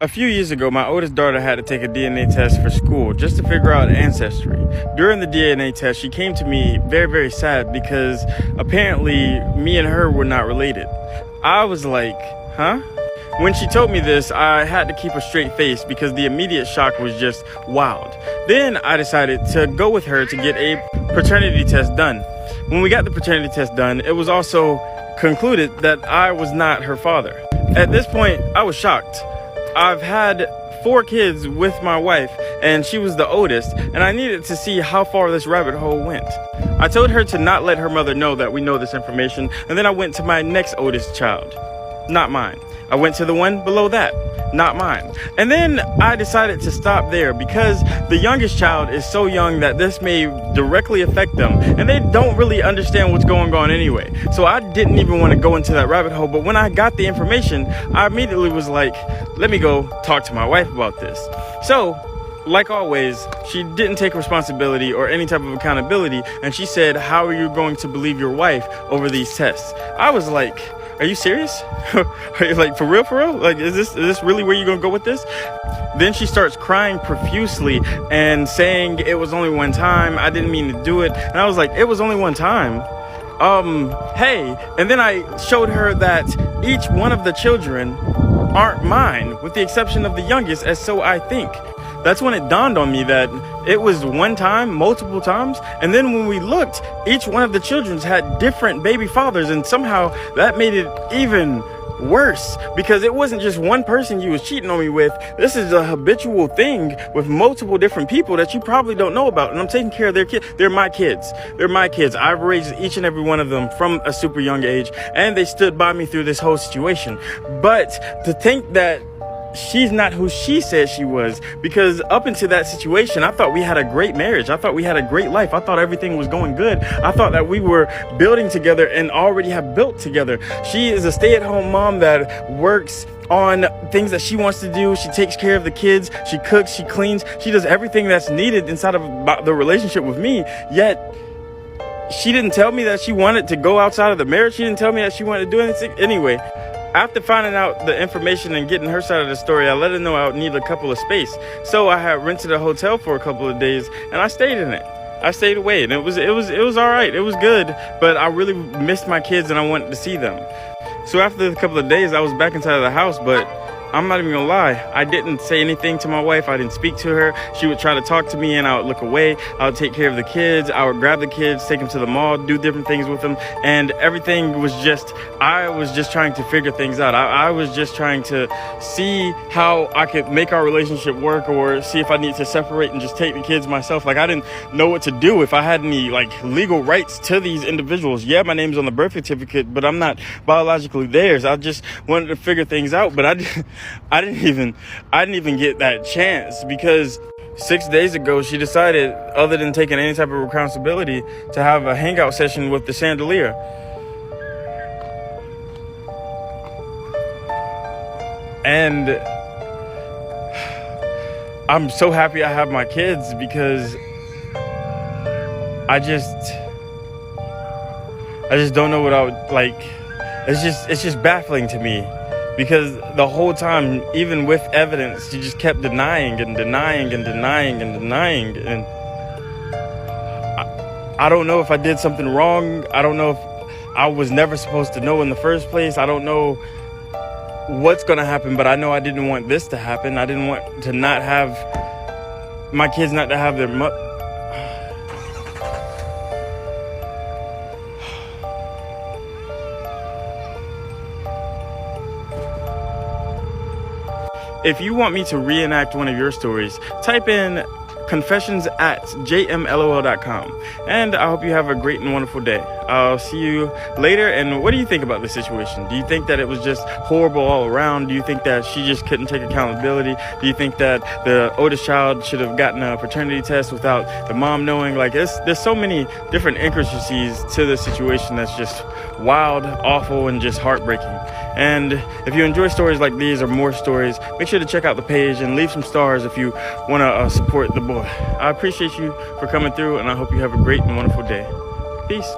A few years ago, my oldest daughter had to take a DNA test for school just to figure out ancestry. During the DNA test, she came to me very, very sad because apparently me and her were not related. I was like, huh? When she told me this, I had to keep a straight face because the immediate shock was just wild. Then I decided to go with her to get a paternity test done. When we got the paternity test done, it was also concluded that I was not her father. At this point, I was shocked. I've had 4 kids with my wife, and she was the oldest, and I needed to see how far this rabbit hole went. I told her to not let her mother know that we know this information, and then I went to my next oldest child. Not mine. I went to the one below that. Not mine. And then I decided to stop there because the youngest child is so young that this may directly affect them, and they don't really understand what's going on anyway. So I didn't even want to go into that rabbit hole, but when I got the information, I immediately was like, let me go talk to my wife about this. So, like always, she didn't take responsibility or any type of accountability, and she said, how are you going to believe your wife over these tests? I was like, are you serious? Are you like, for real? Like, is this really where you're gonna go with this? Then she starts crying profusely and saying it was only one time. I didn't mean to do it. And I was like, it was only one time. Hey. And then I showed her that each one of the children aren't mine, with the exception of the youngest, as so I think. That's when it dawned on me that it was one time, multiple times. And then when we looked, each one of the children had different baby fathers. And somehow that made it even worse because it wasn't just one person you was cheating on me with. This is a habitual thing with multiple different people that you probably don't know about. And I'm taking care of their kids. They're my kids. They're my kids. I've raised each and every one of them from a super young age, and they stood by me through this whole situation. But to think that she's not who she said she was, because up into that situation, I thought we had a great marriage. I thought we had a great life. I thought everything was going good. I thought that we were building together and already have built together. She is a stay-at-home mom that works on things that she wants to do. She takes care of the kids. She cooks, she cleans, she does everything that's needed inside of the relationship with me. Yet she didn't tell me that she wanted to go outside of the marriage. She didn't tell me that she wanted to do anything. Anyway, after finding out the information and getting her side of the story, I let her know I would need a couple of space. So I had rented a hotel for a couple of days, and I stayed in it. I stayed away, and it was all right. It was good, but I really missed my kids, and I wanted to see them. So after a couple of days, I was back inside of the house, but I'm not even gonna lie, I didn't say anything to my wife. I didn't speak to her. She would try to talk to me and I would look away. I would take care of the kids. I would grab the kids, take them to the mall, do different things with them. And everything was just, I was just trying to figure things out. I was just trying to see how I could make our relationship work, or see if I need to separate and just take the kids myself. Like, I didn't know what to do, if I had any like legal rights to these individuals. Yeah, my name's on the birth certificate, but I'm not biologically theirs. I just wanted to figure things out, but I didn't even get that chance, because 6 days ago she decided, other than taking any type of responsibility, to have a hangout session with the chandelier. And I'm so happy I have my kids, because I just don't know what I would like. It's just baffling to me. Because the whole time, even with evidence, she just kept denying and denying and denying and denying. And I don't know if I did something wrong. I don't know if I was never supposed to know in the first place. I don't know what's going to happen, but I know I didn't want this to happen. I didn't want to not have my kids, not to have their mother. If you want me to reenact one of your stories, type in confessions@jmlol.com. And I hope you have a great and wonderful day. I'll see you later. And what do you think about this situation? Do you think that it was just horrible all around? Do you think that she just couldn't take accountability? Do you think that the oldest child should have gotten a paternity test without the mom knowing? Like, there's so many different intricacies to this situation that's just wild, awful, and just heartbreaking. And if you enjoy stories like these or more stories, make sure to check out the page and leave some stars if you want to support the boy. I appreciate you for coming through, and I hope you have a great and wonderful day. Peace.